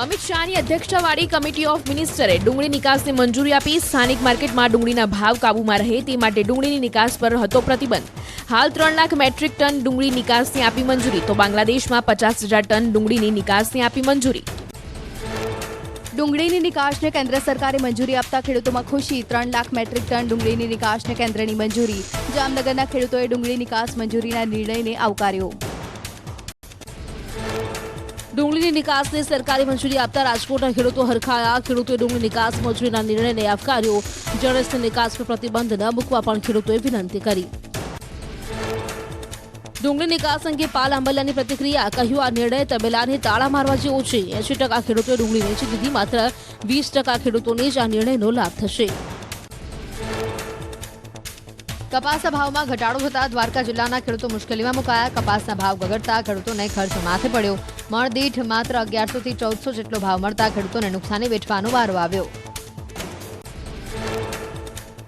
અમિત શાહની અધ્યક્ષતાવાળી committee of મિનિસ્ટરે ડુંગળી નિકાસને મંજૂરી આપી. સ્થાનિક માર્કેટમાં ડુંગળીના ભાવ કાબૂમાં રહે તે માટે ડુંગળીની નિકાસ પર હતો પ્રતિબંધ. હાલ 3 લાખ મેટ્રિક ટન ડુંગળી નિકાસની આપી મંજૂરી, તો બાંગ્લાદેશમાં 50,000 ટન ડુંગળીની નિકાસની આપી મંજૂરી. ડુંગળીની નિકાસને કેન્દ્ર સરકારે મંજૂરી આપતા ખેડૂતોમાં ખુશી. 3 લાખ મેટ્રિક ટન ડુંગળીની નિકાસને કેન્દ્રની મંજૂરી. જામનગરના ખેડૂતોએ ડુંગળી નિકાસ મંજૂરીના નિર્ણયને આવકાર્યો. ડુંગળીની નિકાસને સરકારે મંજૂરી આપતા રાજકોટના ખેડૂતો હરખાયા. ખેડૂતોએ ડુંગળી નિકાસ મંજૂરીના નિર્ણયને આવકાર્યો. જણસની નિકાસ પર પ્રતિબંધ ન મૂકવા પણ ખેડૂતોએ વિનંતી કરી. ડુંગળી નિકાસ અંગે પાલ આંબલિયાની પ્રતિક્રિયા. કહ્યું, આ નિર્ણય તબેલાને તાળા મારવા જેવો છે. 80% ખેડૂતોએ ડુંગળી વેચી દીધી. માત્ર 20% ખેડૂતોને જ આ નિર્ણયનો લાભ થશે. કપાસના ભાવમાં ઘટાડો થતા દ્વારકા જિલ્લાના ખેડૂતો મુશ્કેલીમાં મુકાયા. કપાસના ભાવ ગગડતા ખેડૂતોને ખર્ચ માથે પડ્યો. મણ દીઠ માત્ર 1100 થી 1400 જેટલો ભાવ મળતા ખેડૂતોને નુકસાની વેઠવાનો વારો આવ્યો.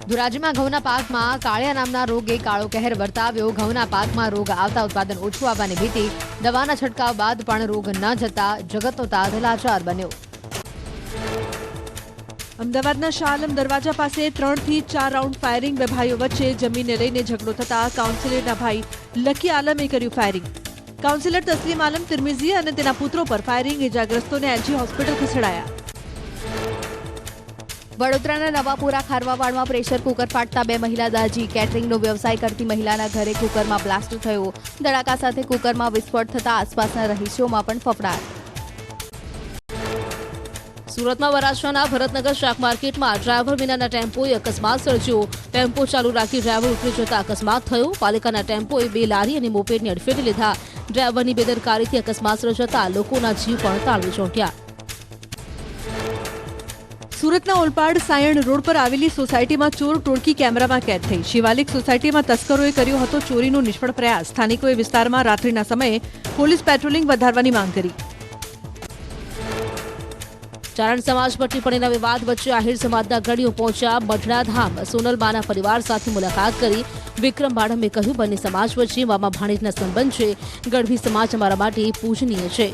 ધોરાજીમાં ઘઉંના પાકમાં કાળિયા નામના રોગે કાળો કહેર વર્તાવ્યો. ઘઉંના પાકમાં રોગ આવતા ઉત્પાદન ઓછું આવવાની ભીતિ. દવાના છંટકાવ બાદ પણ રોગ ન જતા જગતનો તાત લાચાર બન્યો. અમદાવાદના શાહ આલમ દરવાજા પાસે 3 થી 4 રાઉન્ડ ફાયરિંગ. બે ભાઈઓ વચ્ચે જમીનને લઈને ઝઘડો થતા કાઉન્સિલરના ભાઈ લકી આલમે કર્યું ફાયરિંગ. કાઉન્સિલર તસ્લીમ આલમ તિર્મિઝી અને તેના પુત્રો પર ફાયરિંગ. ઇજાગ્રસ્તોને એલજી હોસ્પિટલ ખસેડાયા. વડોદરાના નવાપુરા ખારવાવાડમાં પ્રેશર કુકર ફાટતા 2 મહિલા દાઝી. કેટરિંગનો વ્યવસાય કરતી મહિલાના ઘરે કુકરમાં બ્લાસ્ટ થયો. ધડાકા સાથે કુકરમાં વિસ્ફોટ થતા આસપાસના રહીશોમાં પણ ફફડાટ. સુરતમાં વરાછાના ભરતનગર શાક માર્કેટમાં ડ્રાઈવર વિનાના ટેમ્પોએ અકસ્માત સર્જ્યો. ટેમ્પો ચાલુ રાખી ડ્રાઈવર ઉતરી જતા અકસ્માત થયો. પાલિકાના ટેમ્પોએ 2 લારી અને મોપેડની અડફેટે લીધા. ડ્રાઈવરની બેદરકારીથી અકસ્માત સર્જાતા લોકોના જીવ પણ તાળવે ચોંટ્યા. સુરતના ઓલપાડ સાયણ રોડ પર આવેલી સોસાયટીમાં ચોર ટોળકી કેમેરામાં કેદ થઈ. શિવાલિક સોસાયટીમાં તસ્કરોએ કર્યો હતો ચોરીનો નિષ્ફળ પ્રયાસ. સ્થાનિકોએ વિસ્તારમાં રાત્રિના સમયે પોલીસ પેટ્રોલિંગ વધારવાની માંગ કરી. ચારણ સમાજ પર ટિપ્પણીના વિવાદ વચ્ચે આહિર સમાજના અગ્રણીઓ પહોંચ્યા બઢડા ધામ. સોનલમાના પરિવાર સાથે મુલાકાત કરી. વિક્રમ બાડમે કહ્યું, બંને સમાજ વચ્ચે મામા ભાણેજના સંબંધ છે. ગઢવી સમાજ અમારા માટે પૂજનીય છે.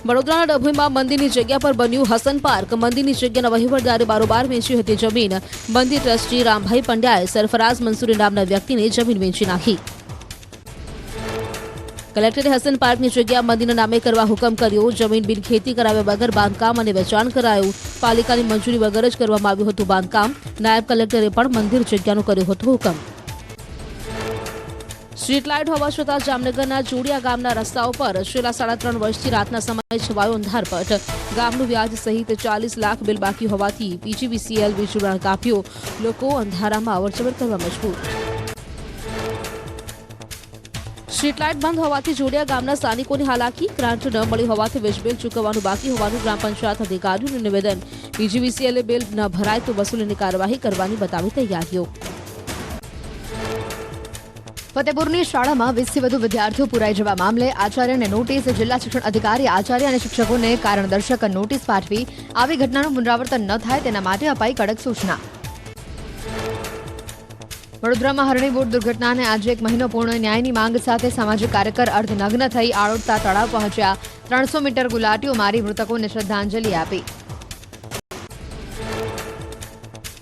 વડોદરાના ડભોઈમાં મંદિરની જગ્યા પર બન્યું હસન પાર્ક. મંદિરની જગ્યાના વહીવટદારે બારોબાર વેચી હતી જમીન. મંદિર ટ્રસ્ટી રામભાઈ પંડ્યાએ સરફરાઝ મંસૂરી નામના વ્યક્તિને જમીન વેચી નાખી. કલેક્ટરે હસન પાર્કની જગ્યા મંદિરના નામે કરવા હુકમ કર્યો. જમીન બિનખેતી કરાવ્યા વગર બાંધકામ અને વેચાણ કરાયું. પાલિકાની મંજૂરી વગર જ કરવામાં આવ્યું હતું બાંધકામ. નાયબ કલેક્ટરે પણ મંદિર જગ્યાનો કર્યો હતો હુકમ. સ્ટ્રીટ લાઇટ હોવા છતાં જામનગરના જોડિયા ગામના રસ્તાઓ પર છેલ્લા 3.5 વર્ષથી રાતના સમયે છવાયો અંધારપટ. ગામનું વ્યાજ સહિત 40 લાખ બિલ બાકી હોવાથી પીજીવીસીએલ વીજ જોડાણ કાપ્યો. લોકો અંધારામાં અવરજવર કરવા મજબૂર. સ્ટ્રીટ લાઇટ બંધ હોવાથી જોડિયા ગામના સ્થાનિકોની હાલાકી. ગ્રાન્ટ ન મળી હોવાથી વીજ બિલ ચૂકવવાનું બાકી હોવાનું ગ્રામ પંચાયત અધિકારીઓનું નિવેદન. પીજીવીસીએલે બિલ ન ભરાય તો વસૂલીની કાર્યવાહી કરવાની બતાવી તૈયારીઓ. ફતેપુરની શાળામાં 20 થી વધુ વિદ્યાર્થીઓ પુરાઈ જવા મામલે આચાર્યને નોટિસ. જિલ્લા શિક્ષણ અધિકારી આચાર્ય અને શિક્ષકોને કારણદર્શક નોટિસ પાઠવી. આવી ઘટનાનું પુનરાવર્તન ન થાય તેના માટે અપાઈ કડક સૂચના. વડોદરામાં હરણી બોટ દુર્ઘટનાને આજે 1 મહિનો પૂર્ણ. ન્યાયની માંગ સાથે સામાજિક કાર્યકર અર્ધનગ્ન થઈ આળોટતા તળાવ પહોંચ્યા. 300 મીટર ગુલાટીઓ મારી મૃતકોને શ્રદ્ધાંજલિ આપી.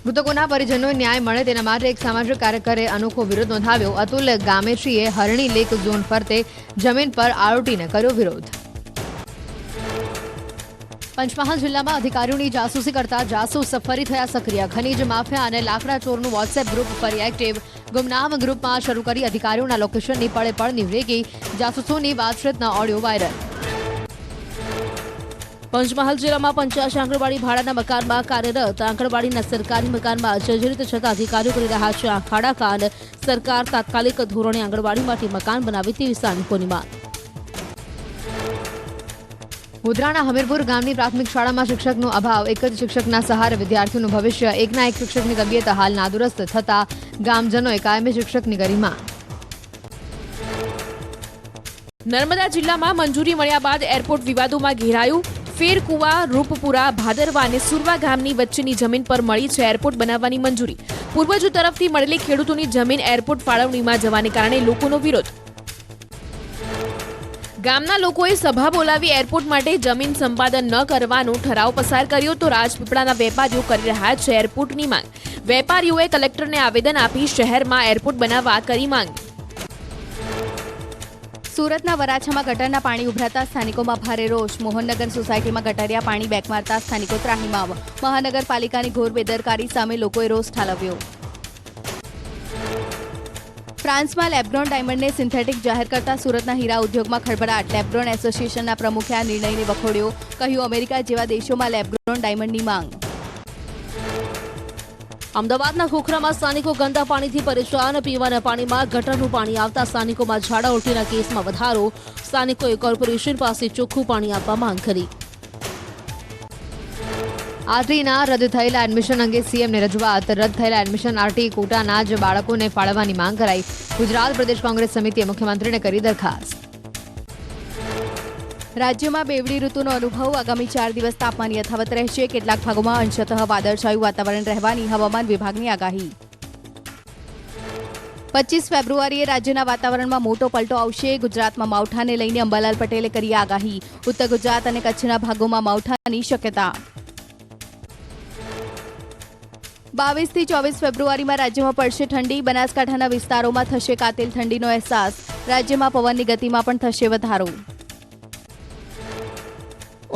મૃતકોના પરિજનોને ન્યાય મળે તેના માટે એક સામાજિક કાર્યકરે અનોખો વિરોધ નોંધાવ્યો. અતુલ ગામેચીએ હરણી લેક ઝોન ફરતે જમીન પર આળોટીને કર્યો વિરોધ. પંચમહાલ જિલ્લામાં અધિકારીઓની જાસૂસી કરતા જાસૂસ ફરી થયા સક્રિય. ખનીજ માફિયા અને લાકડા ચોરનું વોટ્સએપ ગ્રુપ ફરી એક્ટિવ. ગુમનામ ગ્રુપમાં શરૂ કરી અધિકારીઓના લોકેશનની પળે પળની રેકી. જાસૂસોની વાતચીતના ઓડિયો વાયરલ. પંચમહાલ જિલ્લામાં 85 આંગણવાડી ભાડાના મકાનમાં કાર્યરત. આંગણવાડીના સરકારી મકાનમાં જર્જરિત છતાં અધિકારીઓ કરી રહ્યા છે આખાડા કાન. સરકાર તાત્કાલિક ધોરણે આંગણવાડી માટે મકાન બનાવે તેવી સ્થાનિકોની માંગ. ગોધરાના હમીરપુર ગામની પ્રાથમિક શાળામાં શિક્ષકનો અભાવ. એક જ શિક્ષકના સહારે વિદ્યાર્થીઓનું ભવિષ્ય. એકના એક શિક્ષકની તબિયત હાલ નાદુરસ્ત થતા ગામજનોએ કાયમી શિક્ષકની કરી માંગ. નર્મદા જિલ્લામાં મંજૂરી મળ્યા બાદ એરપોર્ટ વિવાદોમાં ઘેરાયું. ફેરકુવા, રૂપપુરા, ભાદરવા અને સુરવા ગામની વચ્ચેની જમીન પર મળી છે એરપોર્ટ બનાવવાની મંજૂરી. પૂર્વજો તરફથી મળેલી ખેડૂતોની જમીન એરપોર્ટ ફાળવણીમાં જવાને કારણે લોકોનો વિરોધ. ગામના લોકોએ સભા બોલાવી એરપોર્ટ માટે જમીન સંપાદન ન કરવાનો ઠરાવ પસાર કર્યો તો રાજપીપળાના વેપારીઓ કરી રહ્યા છે એરપોર્ટની માંગ. વેપારીઓએ કલેક્ટરને આવેદન આપી શહેરમાં એરપોર્ટ બનાવવા કરી માંગ. સુરતના વરાછામાં ગટરના પાણી ઉભરાતા સ્થાનિકોમાં ભારે રોષ. મોહનનગર સોસાયટીમાં ગટરિયા પાણી બેક મારતા સ્થાનિકો ત્રાહિમામ. મહાનગરપાલિકાની ઘોર બેદરકારી સામે લોકોએ રોષ ઠાલવ્યો. ફ્રાન્સમાં લેબ્રોન ડાયમંડને સિન્થેટિક જાહેર કરતા સુરતના હીરા ઉદ્યોગમાં ખળભળાટ. લેબ્રોન એસોસિએશનના પ્રમુખે આ નિર્ણયને વખોડ્યો. કહ્યું, અમેરિકા જેવા દેશોમાં લેબ્રોન ડાયમંડની માંગ. અમદાવાદના ખોખરામાં સ્થાનિકો ગંદા પાણીથી પરેશાન. પીવાના પાણીમાં ગટરનું પાણી આવતા સ્થાનિકોમાં ઝાડા ઉલટીના કેસમાં વધારો. સ્થાનિકોએ કોર્પોરેશન પાસે ચોખ્ખું પાણી આપવા માંગ કરી. આરટીના રદ થયેલા એડમિશન અંગે સીએમને રજૂઆત. રદ થયેલા એડમિશન આરટી કોટાના જ બાળકોને ફાળવવાની માંગ કરાઈ. ગુજરાત પ્રદેશ કોંગ્રેસ સમિતિએ મુખ્યમંત્રીને કરી દરખાસ્ત. રાજ્યમાં બેવડી ઋતુનો અનુભવ. આગામી 4 દિવસ તાપમાન યથાવત રહેશે. કેટલાક ભાગોમાં અંશતઃ વાદળછાયું વાતાવરણ રહેવાની હવામાન વિભાગની આગાહી. 25 ફેબ્રુઆરીએ રાજ્યના વાતાવરણમાં મોટો પલટો આવશે. ગુજરાતમાં માવઠાને લઈને અંબાલાલ પટેલે કરી આગાહી. ઉત્તર ગુજરાત અને કચ્છના ભાગોમાં માવઠાની શક્યતા. 22 થી 24 ફેબ્રુઆરીમાં રાજ્યમાં પડશે ઠંડી. બનાસકાંઠાના વિસ્તારોમાં થશે કાતિલ ઠંડીનો અહેસાસ. રાજ્યમાં પવનની ગતિમાં પણ થશે વધારો.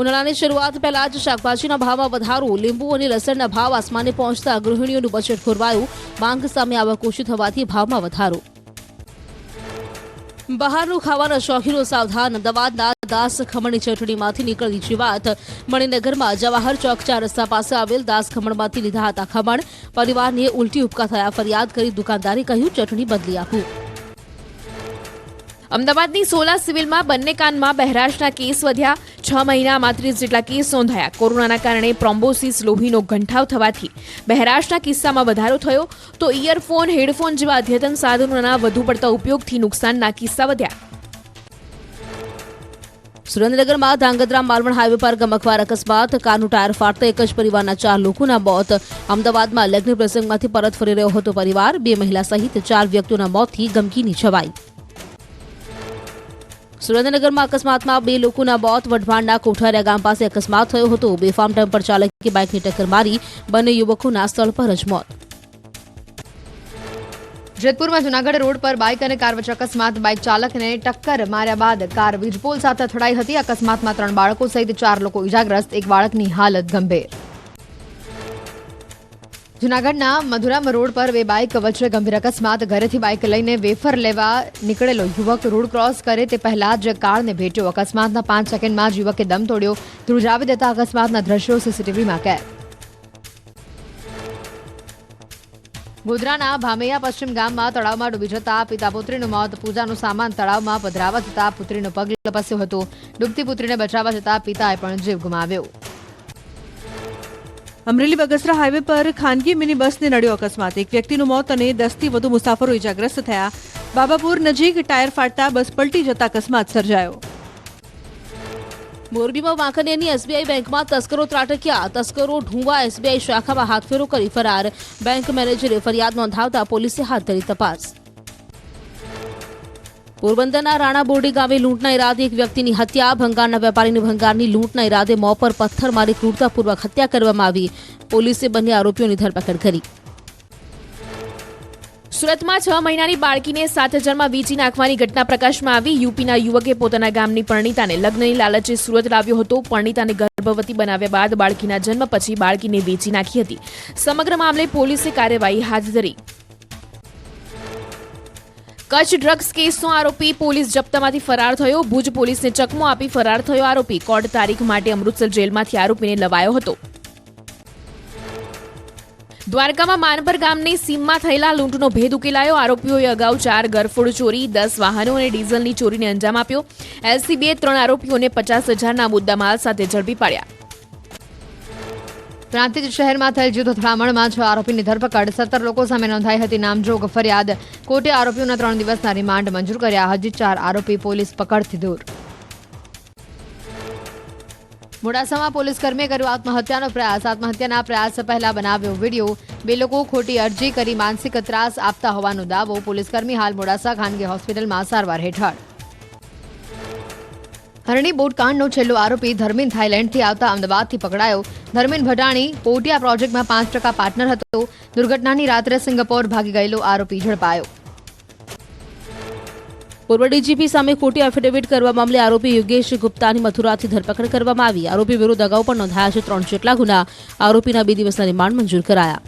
ઉનાળાની શરૂઆત પહેલા જ શાકભાજીના ભાવમાં વધારો. લીંબુ અને લસણના ભાવ આસમાને પહોંચતા ગૃહિણીઓનું બજેટ ખોરવાયું. માંગ સામે આવક ઓછી થવાથી ભાવમાં વધારો. બહારનું ખાવાના શોખીનો સાવધાન. અમદાવાદના દાસ ખમણની ચટણીમાંથી નીકળતી જીવાત. મણિનગરમાં જવાહર ચોક 4 રસ્તા પાસે આવેલ દાસ ખમણમાંથી લીધા હતા ખમણ. પરિવારને ઉલટી ઉપકા થયા. ફરિયાદ કરી દુકાનદારે કહ્યું, ચટણી બદલી આપું. અમદાવાદની સોલા સિવિલમાં બંને કાનમાં બહેરાશના કેસ વધ્યા. 6 મહિનામાં 30 જેટલા કેસ નોંધાયા. કોરોનાના કારણે પ્રોમ્બોસિસ લોહીનો ગંઠાવ થવાથી બહેરાશના કિસ્સામાં વધારો થયો તો ઇયરફોન, હેડફોન જેવા અદ્યતન સાધનોના વધુ પડતા ઉપયોગથી નુકસાનના કિસ્સા વધ્યા. સુરેન્દ્રનગરમાં ધાંગધ્રા માલવણ હાઈવે પર ગમખ્વાર અકસ્માત. કારનું ટાયર ફાટતા એક જ પરિવારના 4 લોકોના મોત. અમદાવાદમાં લગ્ન પ્રસંગમાંથી પરત ફરી રહ્યો હતો પરિવાર. 2 મહિલા સહિત 4 વ્યક્તિઓના મોતથી ગમગીની છવાઈ. સુરેન્દ્રનગરમાં અકસ્માતમાં 2 લોકોના મોત. વઢવાણના કોઠારિયા ગામ પાસે અકસ્માત થયો હતો. બેફામ ટેમ્પર ચાલકે બાઇકની ટક્કર મારી. બંને યુવકોના સ્થળ પર જ મોત. જેતપુરમાં જૂનાગઢ રોડ પર બાઇક અને કાર વચ્ચે અકસ્માત. બાઇક ચાલકને ટક્કર માર્યા બાદ કાર વીજપોલ સાથે અથડાઈ હતી. અકસ્માતમાં 3 બાળકો સહિત 4 લોકો ઇજાગ્રસ્ત. એક બાળકની હાલત ગંભીર. જૂનાગઢના મધુરામ રોડ પર 2 બાઇક વચ્ચે ગંભીર અકસ્માત. ઘરેથી બાઇક લઈને વેફર લેવા નીકળેલો યુવક રોડ ક્રોસ કરે તે પહેલા જ કારને ભેટ્યો. અકસ્માતના 5 સેકન્ડમાં જ યુવકે દમ તોડ્યો. ધ્રુજાવી દેતા અકસ્માતના દ્રશ્યો સીસીટીવીમાં કેદ. ગોધરાના ભામૈયા પશ્ચિમ ગામમાં તળાવમાં ડૂબી જતા પિતા પુત્રીનું મોત. પૂજાનું સામાન તળાવમાં પધરાવા જતા પુત્રીનો પગ લપસ્યો હતો. ડૂબતી પુત્રીને બચાવવા જતા પિતાએ પણ જીવ ગુમાવ્યો. અમરેલી બગસરા હાઈવે પર ખાનગી મિની બસને નડ્યો અકસ્માત. એક વ્યક્તિનું મોત અને 10 થી વધુ મુસાફરો ઇજાગ્રસ્ત થયા. બાબાપુર નજીક ટાયર ફાટતા બસ પલટી જતા અકસ્માત સર્જાયો. મોરબીમાં વાંકાનેરની એસબીઆઈ બેંકમાં તસ્કરો ત્રાટક્યા. તસ્કરો ઢુંવા એસબીઆઈ શાખામાં હાથફેરો કરી ફરાર. બેંક મેનેજરે ફરિયાદ નોંધાવતા પોલીસે હાથ ધરી તપાસ. પોરબંદરના રાણા બોરડી ગામે લૂંટના ઇરાદે એક વ્યક્તિની હત્યા. ભંગારના વેપારીની ભંગારની લૂંટના ઇરાદે મોં પર પથ્થર મારી ક્રૂરતાપૂર્વક હત્યા કરવામાં આવી. પોલીસે બંને આરોપીઓની ધરપકડ કરી. સુરતમાં 6 મહિનાની બાળકીને 7000માં વેચી નાખવાની ઘટના પ્રકાશમાં આવી. યુપીના યુવકે પોતાના ગામની પરણિતાને લગ્નની લાલચે સુરત લાવ્યો હતો. પરણિતાને ગર્ભવતી બનાવ્યા બાદ બાળકીના જન્મ પછી બાળકીને વેચી નાખી હતી. સમગ્ર મામલે પોલીસે કાર્યવાહી હાથ ધરી. કચ્છ ડ્રગ્સ કેસનો આરોપી પોલીસ જપ્તમાંથી ફરાર થયો. ભુજ પોલીસને ચકમો આપી ફરાર થયો આરોપી. કોર્ટ તારીખ માટે અમૃતસર જેલમાંથી આરોપીને લવાયો હતો. દ્વારકામાં માનપર ગામની સીમમાં થયેલા લૂંટનો ભેદ ઉકેલાયો. આરોપીઓએ અગાઉ 4 ગરફોડ ચોરી, 10 વાહનો અને ડીઝલની ચોરીને અંજામ આપ્યો. એલસીબીએ 3 આરોપીઓને 50,000ના મુદ્દામાલ સાથે ઝડપી પાડ્યા. પ્રાંતિજ શહેરમાં થયેલ જૂથ અથડામણમાં 6 આરોપીની ધરપકડ. 17 લોકો સામે નોંધાઈ હતી નામજોગ ફરિયાદ. કોર્ટે આરોપીઓના 3 દિવસના રિમાન્ડ મંજૂર કર્યા. હજી 4 આરોપી પોલીસ પકડથી દૂર. મોડાસામાં પોલીસકર્મીએ કર્યો આત્મહત્યાનો પ્રયાસ. આત્મહત્યાના પ્રયાસ પહેલા બનાવ્યો વિડીયો. 2 લોકો ખોટી અરજી કરી માનસિક ત્રાસ આપતા હોવાનો દાવો. પોલીસકર્મી હાલ મોડાસા ખાનગી હોસ્પિટલમાં સારવાર હેઠળ. હરણી બોટકાંડનો છેલ્લો આરોપી ધર્મેન થાઈલેન્ડથી આવતા અમદાવાદથી પકડાયો. ધર્મેન ભટાણી પોટિયા પ્રોજેક્ટમાં 5% પાર્ટનર હતો. દુર્ઘટનાની રાત્રે સિંગાપોર ભાગી ગયેલો આરોપી ઝડપાયો. પૂર્વ ડીજીપી સામે ખોટી એફિડેવિટ કરવા મામલે આરોપી યોગેશ ગુપ્તાની મથુરાથી ધરપકડ કરવામાં આવી. આરોપી વિરુદ્ધ અગાઉ પણ નોંધાયા છે 3 જેટલા ગુના. આરોપીના 2 દિવસના રિમાન્ડ મંજૂર કરાયા.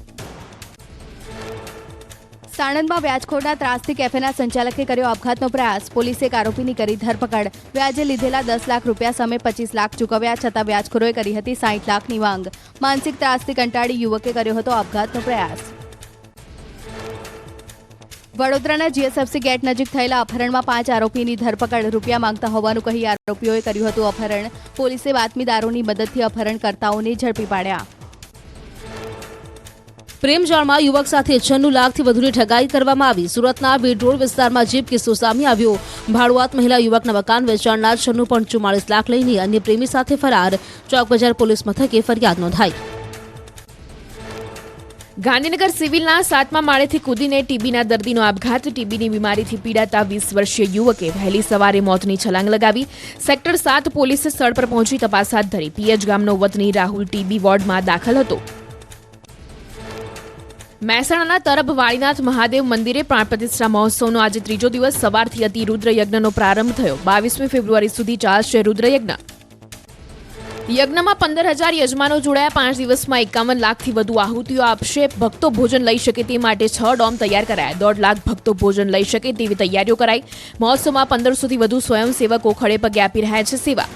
સાણંદમાં વ્યાજખોરના ત્રાસથી કેફેના સંચાલકે કર્યો આપઘાતનો પ્રયાસ. પોલીસે એક આરોપીની કરી ધરપકડ. વ્યાજે લીધેલા 10 લાખ રૂપિયા સામે 25 લાખ ચૂકવ્યા છતાં વ્યાજખોરોએ કરી હતી 60 લાખની માંગ. માનસિક ત્રાસથી કંટાળી યુવકે કર્યો હતો આપઘાતનો પ્રયાસ. વડોદરાના જીએસએફસી ગેટ નજીક થયેલા અપહરણમાં 5 આરોપીની ધરપકડ. રૂપિયા માંગતા હોવાનું કહી આરોપીઓએ કર્યું હતું અપહરણ. પોલીસે બાતમીદારોની મદદથી અપહરણકર્તાઓને ઝડપી પાડ્યા. પ્રેમજાળમાં યુવક સાથે 96 લાખથી વધુની ઠગાઈ કરવામાં આવી. સુરતના બેડરોડ વિસ્તારમાં જીપ કિસ્સો સામે આવ્યો. ભાડુઆત મહિલા યુવકના મકાન વેચાણના 96.44 લાખ લઈને અન્ય પ્રેમી સાથે ફરાર. ચોક બજાર પોલીસ મથકે ફરિયાદ નોંધાઈ. ગાંધીનગર સિવિલના 7મા માળેથી કૂદીને ટીબીના દર્દીનો આપઘાત. ટીબીની બીમારીથી પીડાતા 20 વર્ષીય યુવકે વહેલી સવારે મોતની છલાંગ લગાવી. સેક્ટર 7 પોલીસે સ્થળ પર પહોંચી તપાસ હાથ ધરી. પીએચ ગામનો વતની રાહુલ ટીબી વોર્ડમાં દાખલ હતો. મહેસાણાના તરફ વાળીનાથ મહાદેવ મંદિરે પ્રાણ પ્રતિષ્ઠા મહોત્સવનો આજે 3જો દિવસ. સવારથી અતિ રુદ્રયજ્ઞનો પ્રારંભ થયો. 22મી ફેબ્રુઆરી સુધી ચાલશે રુદ્રયજ્ઞ. યજ્ઞમાં 15,000 યજમાનો જોડાયા. 5 દિવસમાં 51 લાખથી વધુ આહુતિઓ આપશે. ભક્તો ભોજન લઈ શકે તે માટે 6 ડોમ તૈયાર કરાયા. 1.5 લાખ ભક્તો ભોજન લઈ શકે તેવી તૈયારીઓ કરાઈ. મહોત્સવમાં 1500થી વધુ સ્વયંસેવકો ખડે પગે આપી રહ્યા છે સેવા.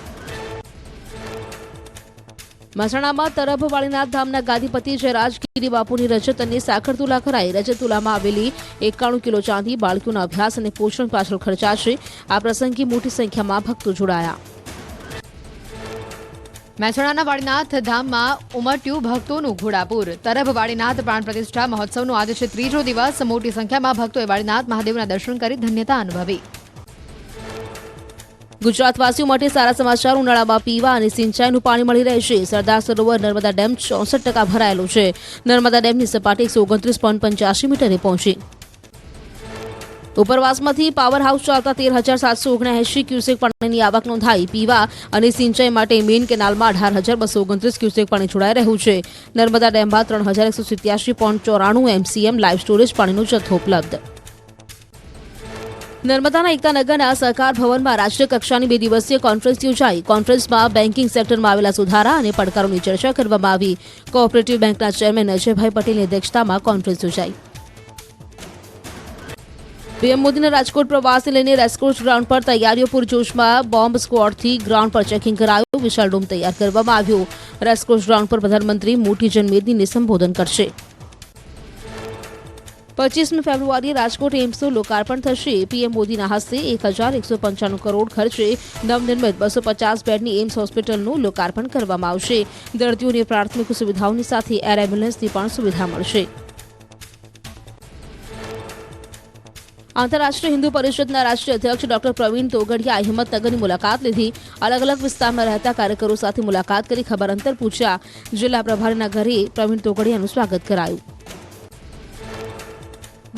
મહેસાણામાં તરફ વાળીનાથ ધામના ગાદીપતિ જયરાજગીરી બાપુની રજત અને સાખર તુલા કરાઈ. રજત તુલામાં આવેલી 91 કિલો ચાંદી બાળકોના અભ્યાસ અને પોષણ પાછળ ખર્ચાશે. આ પ્રસંગે મોટી સંખ્યામાં ભક્તો જોડાયા. મહેસાણાના વાળીનાથ ધામમાં ઉમટ્યું ભક્તોનું ઘોડાપુર. તરફ વાળીનાથ પ્રાણ પ્રતિષ્ઠા મહોત્સવનો આજે છે 3જો દિવસ. મોટી સંખ્યામાં ભક્તોએ વાળીનાથ મહાદેવના દર્શન કરી ધન્યતા અનુભવી. ગુજરાતવાસીઓ માટે સારા સમાચાર. ઉનાળામાં પીવા અને સિંચાઈનું પાણી મળી રહેશે. સરદાર સરોવર નર્મદા ડેમ 64% ભરાયેલો છે. નર્મદા ડેમની સપાટી 129.85 મીટરે પહોંચી. ઉપરવાસમાંથી પાવર હાઉસ ચાલતા 13,779 ક્યુસેક પાણીની આવક નોંધાઈ. પીવા અને સિંચાઈ માટે મેઇન કેનાલમાં 18,229 ક્યુસેક પાણી છોડાઈ રહ્યું છે. નર્મદા ડેમમાં 3,187.94 MCM લાઇવ સ્ટોરેજ પાણીનો જથ્થો ઉપલબ્ધ. નર્મદાના એકતાનગરના સહકાર ભવનમાં રાષ્ટ્રીય કક્ષાની 2 દિવસીય કોન્ફરન્સ યોજાઈ. કોન્ફરન્સમાં બેન્કિંગ સેક્ટરમાં આવેલા સુધારા અને પડકારોની ચર્ચા કરવામાં આવી. કોઓપરેટિવ બેંકના ચેરમેન અજયભાઈ પટેલની અધ્યક્ષતામાં કોન્ફરન્સ યોજાઈ. પીએમ મોદીના રાજકોટ પ્રવાસને લઈને રેસકોર્સ ગ્રાઉન્ડ પર તૈયારીઓ પૂરજોશમાં. બોમ્બ સ્ક્વોડથી ગ્રાઉન્ડ પર ચેકિંગ કરાયું. વિશાળ ડોમ તૈયાર કરવામાં આવ્યો. રેસકોર્સ ગ્રાઉન્ડ પર પ્રધાનમંત્રી મોટી જનમેદનીને સંબોધન કરશે. 25મી ફેબ્રુઆરીએ રાજકોટ એમ્સનું લોકાર્પણ થશે. પીએમ મોદીના હસ્તે 1,195 કરોડ ખર્ચે નવનિર્મિત 250 બેડની એમ્સ હોસ્પિટલનું લોકાર્પણ કરવામાં આવશે. દર્દીઓને પ્રાથમિક સુવિધાઓની સાથે એર એમ્બ્યુલન્સની પણ સુવિધા મળશે. આંતરરાષ્ટ્રીય હિન્દુ પરિષદના રાષ્ટ્રીય અધ્યક્ષ ડોક્ટર પ્રવીણ તોગડિયાએ હિંમતનગરની મુલાકાત લીધી. અલગ અલગ વિસ્તારમાં રહેતા કાર્યકરો સાથે મુલાકાત કરી ખબર અંતર પૂછ્યા. જિલ્લા પ્રભારીના ઘરે પ્રવીણ તોગડિયાનું સ્વાગત કરાયું.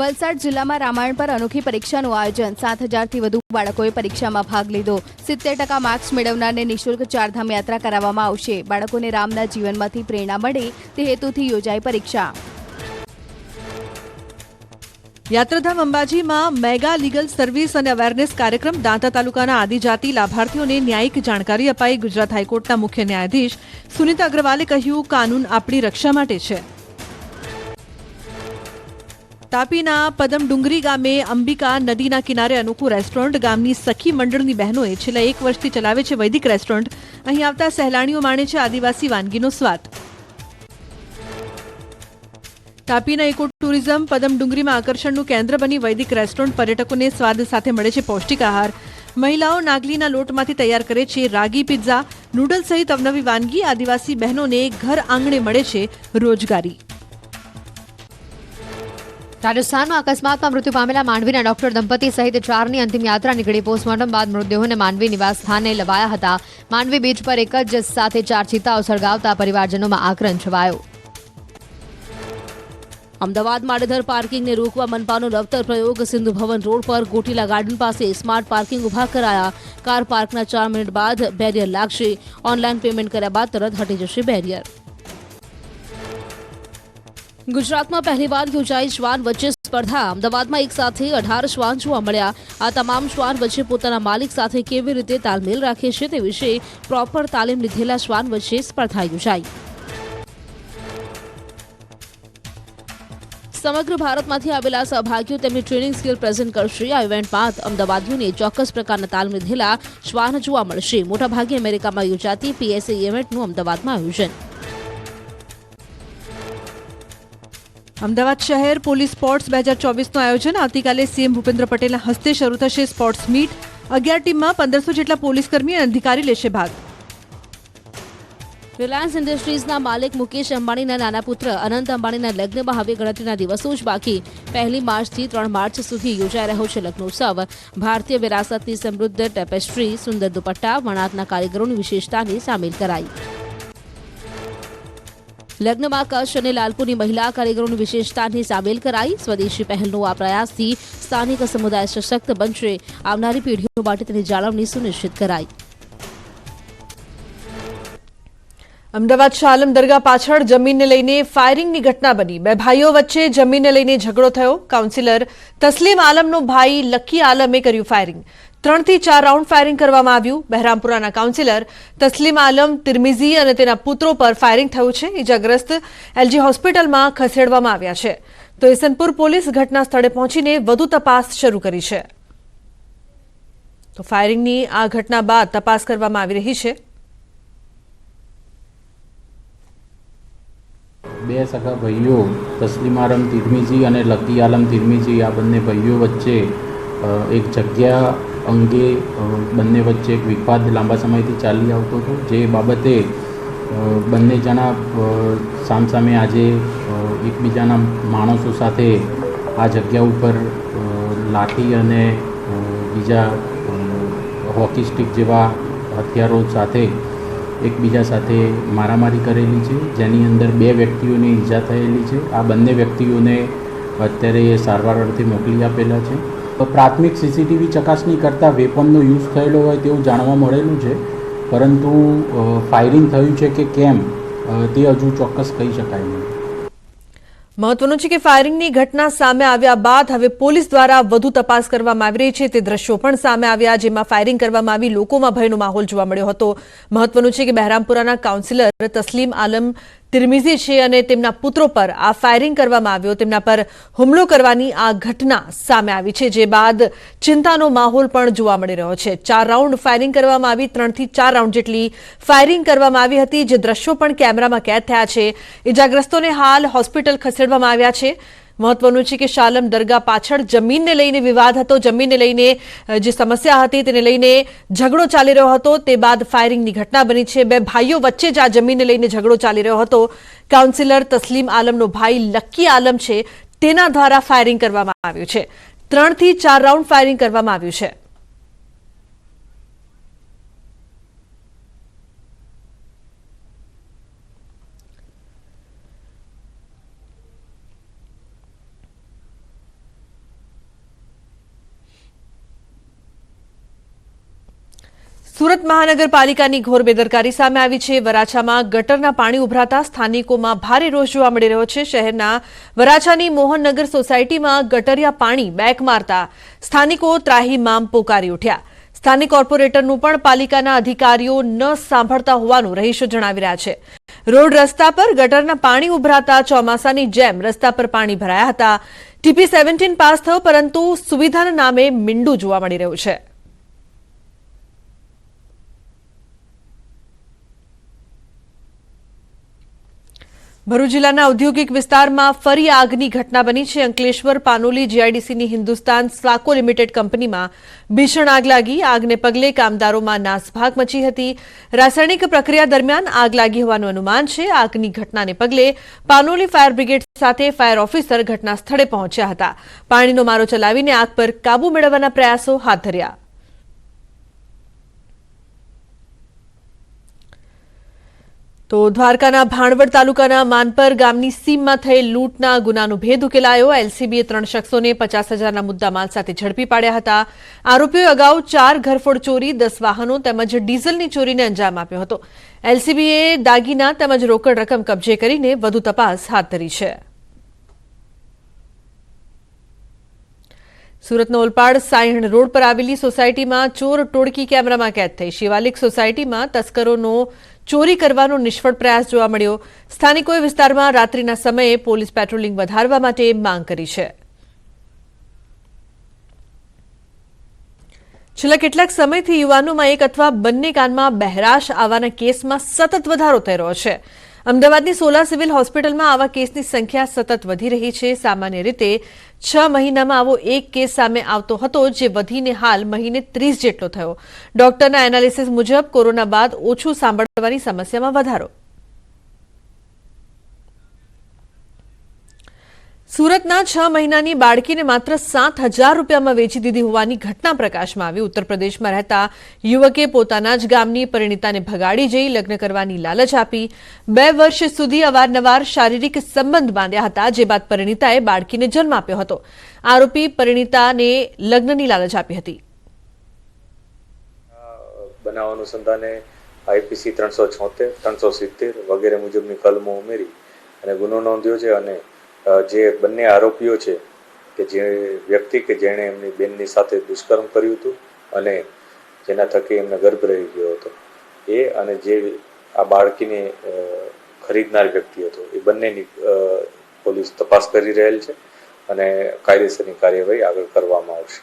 વલસાડ જિલ્લામાં રામાયણ પર અનોખી પરીક્ષાનું આયોજન. 7,000થી વધુ બાળકોએ પરીક્ષામાં ભાગ લીધો. 70% માર્ક્સ મેળવનારને નિઃશુલ્ક ચારધામ યાત્રા કરાવવામાં આવશે. બાળકોને રામના જીવનમાંથી પ્રેરણા મળે તે હેતુથી યોજાઈ પરીક્ષા. યાત્રાધામ અંબાજીમાં મેગા લીગલ સર્વિસ અને અવેરનેસ કાર્યક્રમ. દાંતા તાલુકાના આદિજાતિ લાભાર્થીઓને ન્યાયિક જાણકારી અપાઈ. ગુજરાત હાઈકોર્ટના મુખ્ય ન્યાયાધીશ સુનીતા અગ્રવાલે કહ્યું, કાનૂન આપણી રક્ષા માટે છે. તાપીના પદમડુંગરી ગામે અંબિકા નદીના કિનારે અનોખું રેસ્ટોરન્ટ. ગામની સખી મંડળની બહેનોએ છેલ્લા 1 વર્ષથી ચલાવે છે વૈદિક રેસ્ટોરન્ટ. અહીં આવતા સહેલાણીઓ માણે છે આદિવાસી વાનગીનો સ્વાદ. તાપીના ઇકો ટુરિઝમ પદમડુંગરીમાં આકર્ષણનું કેન્દ્ર બની. વૈદિક રેસ્ટોરન્ટ પર્યટકોને સ્વાદ સાથે મળે છે પૌષ્ટિક આહાર. મહિલાઓ નાગલીના લોટમાંથી તૈયાર કરે છે રાગી પિઝા, નૂડલ્સ સહિત અવનવી વાનગી. આદિવાસી બહેનોને ઘર આંગણે મળે છે રોજગારી. રાજસ્થાનમાં અકસ્માતમાં મૃત્યુ પામેલા માંડવીના ડોક્ટર દંપતી સહિત 4ની અંતિમ યાત્રા નીકળી. પોસ્ટમોર્ટમ બાદ મૃતદેહોને માંડવી નિવાસ સ્થાને લવાયા હતા. માંડવી બીચ પર એક જ સાથે 4 ચિતાઓ સળગાવતા પરિવારજનોમાં આક્રંદ છવાયો. અમદાવાદ માળેધર પાર્કિંગને રોકવા મનપાનો નવતર પ્રયોગ. સિંધુ ભવન રોડ પર ગોટીલા ગાર્ડન પાસે સ્માર્ટ પાર્કિંગ ઉભા કરાયા. કાર પાર્કના 4 મિનિટ બાદ બેરિયર લાગશે. ઓનલાઈન પેમેન્ટ કર્યા બાદ તરત હટી જશે બેરિયર. ગુજરાતમાં પહેલીવાર યોજાઈ શ્વાન વચ્ચે સ્પર્ધા. અમદાવાદમાં એક સાથે 18 શ્વાન જોવા મળ્યા. આ તમામ શ્વાન વચ્ચે પોતાના માલિક સાથે કેવી રીતે તાલમેલ રાખે છે તે વિશે પ્રોપર તાલીમ લીધેલા શ્વાન વચ્ચે સ્પર્ધા યોજાઈ. સમગ્ર ભારતમાંથી આવેલા સહભાગીઓ તેમની ટ્રેનિંગ સ્કિલ પ્રેઝન્ટ કરશે. આ ઇવેન્ટમાં અમદાવાદીઓને ચોક્કસ પ્રકારના તાલીમ લીધેલા શ્વાન જોવા મળશે. મોટાભાગે અમેરિકામાં યોજાતી PSA ઇવેન્ટનું અમદાવાદમાં આયોજન. અમદાવાદ શહેર પોલીસ સ્પોર્ટ્સ 2024નું આયોજન. આવતીકાલે સીએમ ભૂપેન્દ્ર પટેલના હસ્તે શરૂ થશે સ્પોર્ટ્સ મીટ. 11 ટીમમાં 1500 જેટલા પોલીસકર્મી અને અધિકારી લેશે ભાગ. રિલાયન્સ ઇન્ડસ્ટ્રીઝના માલિક મુકેશ અંબાણીના નાના પુત્ર અનંત અંબાણીના લગ્નમાં હવે ગણતરીના દિવસો જ બાકી. 1 માર્ચથી 3 માર્ચ સુધી યોજાઈ રહ્યો છે લગ્નોત્સવ. ભારતીય વિરાસતની સમૃદ્ધ ટેપેસ્ટ્રી, સુંદર દુપટ્ટા, વણાટના કારીગરોની વિશેષતાને સામેલ કરાઈ. લગ્નમાં કચ્છ અને લાલપુરની મહિલા કારીગરોની વિશેષતાને સામેલ કરાઈ. સ્વદેશી પહેલનો આ પ્રયાસથી સ્થાનિક સમુદાય સશક્ત બનશે. આવનારી પેઢીઓ માટે તેની જાળવણી સુનિશ્ચિત કરાઈ. અમદાવાદ શાલમ દરગાહ પાછળ જમીનને લઈને ફાયરિંગની ઘટના બની. 2 ભાઈઓ વચ્ચે જમીનને લઈને ઝઘડો થયો. કાઉન્સિલર તસ્લીમ આલમનો ભાઈ લકી આલમે કર્યું ફાયરિંગ. 3 થી 4 રાઉન્ડ ફાયરિંગ કરવામાં આવ્યું. બહેરામપુરાના કાઉન્સિલર તસ્લીમ આલમ તિરમિઝી અને તેના પુત્રો પર ફાયરિંગ થયું છે. ઇજાગ્રસ્ત LG હોસ્પિટલમાં ખસેડવામાં આવ્યા છે. તો ઈસનપુર પોલીસ ઘટના સ્થળે પહોંચીને વધુ તપાસ શરૂ કરી છે. તો ફાયરિંગની આ ઘટના બાદ તપાસ કરવામાં આવી રહી છે. 2 સગા ભાઈઓ તસ્લીમ આલમ તિરમિઝી અને લકી આલમ તિરમિઝી, આ બંને ભાઈઓ વચ્ચે એક જગ્યા અંગે બંને વચ્ચે એક વિવાદ લાંબા સમયથી ચાલી આવતો હતો. જે બાબતે બંને જણા સામસામે આજે એકબીજાના માણસો સાથે આ જગ્યા ઉપર લાઠી અને બીજા હોકી સ્ટિક જેવા હથિયારો સાથે એકબીજા સાથે મારામારી કરેલી છે, જેની અંદર 2 વ્યક્તિઓને ઈજા થયેલી છે. આ બંને વ્યક્તિઓને અત્યારે સારવાર અર્થે મોકલી આપેલા છે. પ્રાથમિક CCTV ચકાસણી કરતાં વેપનનો યુઝ થયેલો હોય તેવું જાણવા મળેલું છે, પરંતુ ફાયરિંગ થયું છે કે કેમ તે હજુ ચોક્કસ કહી શકાય નહીં. મહત્વનું છે કે ફાયરિંગની ઘટના સામે આવ્યા બાદ હવે પોલીસ દ્વારા વધુ તપાસ કરવામાં આવી રહી છે. તે દ્રશ્યો પણ સામે આવ્યા જેમાં ફાયરિંગ કરવામાં આવી લોકોમાં ભયનો માહોલ જોવા મળ્યો હતો. મહત્વનું છે કે બહેરામપુરાના કાઉન્સિલર તસ્લીમ આલમ તિરમિઝી છે અને તેમના પુત્રો પર આ ફાયરિંગ કરવામાં આવ્યો. તેમના પર હુમલો કરવાની આ ઘટના સામે આવી છે, જે બાદ ચિંતાનો માહોલ પણ જોવા મળી રહ્યો છે. 4 રાઉન્ડ ફાયરિંગ કરવામાં આવી. 3 થી 4 રાઉન્ડ જેટલી ફાયરિંગ કરવામાં આવી હતી, જે દ્રશ્યો પણ કેમેરામાં કેદ થયા છે. ઇજાગ્રસ્તોને હાલ હોસ્પિટલ ખસેડવામાં આવ્યા છે. મહત્વનું છે કે શાલમ દરગાહ પાછળ જમીનને લઈને વિવાદ હતો. જમીનને લઈને જે સમસ્યા હતી તેને લઈને ઝઘડો ચાલી રહ્યો હતો. તે બાદ ફાયરિંગની ઘટના બની છે. 2 ભાઈઓ વચ્ચે જ આ જમીનને લઈને ઝઘડો ચાલી રહ્યો હતો. કાઉન્સિલર તસ્લીમ આલમનો ભાઈ લકી આલમ છે, તેના દ્વારા ફાયરિંગ કરવામાં આવ્યું છે. 3 થી 4 રાઉન્ડ ફાયરિંગ કરવામાં આવ્યું છે. સુરત મહાનગરપાલિકાની ઘોર બેદરકારી સામે આવી છે. વરાછામાં ગટરના પાણી ઉભરાતા સ્થાનિકોમાં ભારે રોષ જોવા મળી રહ્યો છે. શહેરના વરાછાની મોહનનગર સોસાયટીમાં ગટરિયા પાણી બેક મારતા સ્થાનિકો ત્રાહિમામ પોકારી ઉઠ્યા. સ્થાનિક કોર્પોરેટરનું પણ પાલિકાના અધિકારીઓ ન સાંભળતા હોવાનું રહીશો જણાવી રહ્યા છે. રોડ રસ્તા પર ગટરના પાણી ઉભરાતા ચોમાસાની જેમ રસ્તા પર પાણી ભરાયા હતા. TP17 પાસ થયો, પરંતુ સુવિધાના નામે મીંડું જોવા મળી રહ્યું છે. ભરૂચ જિલ્લાના ઔદ્યોગિક વિસ્તારમાં ફરી આગની ઘટના બની છે. અંકલેશ્વર પાનોલી GIDCની હિન્દુસ્તાન સ્લાકો લિમિટેડ કંપનીમાં ભીષણ આગ લાગી. આગને પગલે કામદારોમાં નાસભાગ મચી હતી. રાસાયણિક પ્રક્રિયા દરમિયાન આગ લાગી હોવાનું અનુમાન છે. આગની ઘટનાને પગલે પાનોલી ફાયર બ્રિગેડ સાથે ફાયર ઓફિસર ઘટના સ્થળે પહોંચ્યા હતા. પાણીનો મારો ચલાવીને આગ પર કાબુ મેળવવાના પ્રયાસો હાથ ધર્યા. તો દ્વારકાના ભાણવડ તાલુકાના માનપર ગામની સીમમાં થયેલ લૂંટના ગુનાનો ભેદ ઉકેલાયો. એલસીબીએ 3 શખ્સોને 50,000ના મુદ્દામાલ સાથે ઝડપી પાડ્યા હતા. આરોપીઓએ અગાઉ 4 ઘરફોડ ચોરી, 10 વાહનો તેમજ ડીઝલની ચોરીને અંજામ આપ્યો હતો. એલસીબીએ દાગીના તેમજ રોકડ રકમ કબજે કરીને વધુ તપાસ હાથ ધરી છે. સુરતનો ઓલપાડ સાયણ રોડ પર આવેલી સોસાયટીમાં ચોર ટોળકી કેમેરામાં કેદ થઈ. શિવાલિક સોસાયટીમાં તસ્કરોનો ચોરી કરવાનો નિષ્ફળ પ્રયાસ જોવા મળ્યો. સ્થાનિકોએ વિસ્તારમાં રાત્રિના સમયે પોલીસ પેટ્રોલિંગ વધારવા માટે માંગ કરી છે. છેલ્લા કેટલાક સમયથી યુવાનોમાં એક અથવા બંને કાનમાં બહેરાશ આવવાના કેસમાં સતત વધારો થઈ રહ્યો છે. અમદાવાદની સોલા સિવિલ હોસ્પિટલમાં આવા કેસની સંખ્યા સતત વધી રહી છે. સામાન્ય રીતે 6 મહિનામાં આવો એક કેસ સામે આવતો હતો, જે વધીને હાલ મહિને 30 જેટલો થયો. ડોક્ટરના એનાલિસિસ મુજબ કોરોના બાદ ઓછું સાંભળવાની સમસ્યામાં વધારો. સુરતના 6 મહિનાની બાળકીને માત્ર 7,000 રૂપિયામાં વેચી દીધી હોવાની ઘટના પ્રકાશમાં આવી. ઉત્તર પ્રદેશમાં રહેતા યુવકે પોતાના જ ગામની પરિણીતાને ભગાડી જઈ લગ્ન કરવાની લાલચ આપી. 2 વર્ષ સુધી અવારનવાર શારીરિક સંબંધ બાંધ્યા હતા, જે બાદ પરિણીતાએ બાળકીને જન્મ આપ્યો હતો. આરોપી પરિણીતાને લગ્નની લાલચ આપી હતી. બનાવ અનુસંધાને આઈપીસી 376, 370 વગેરે મુજબની કલમો ઉમેરી અને ગુનો નોંધ્યો છે. અને જે બંને આરોપીઓ છે કે જે વ્યક્તિ કે જેણે એમની બેનની સાથે દુષ્કર્મ કર્યું હતું અને જેના થકી એમને ગર્ભ રહી ગયો હતો, એ અને જે આ બાળકીને ખરીદનાર વ્યક્તિ હતો, એ બંનેની પોલીસ તપાસ કરી રહેલ છે અને કાયદેસરની કાર્યવાહી આગળ કરવામાં આવશે.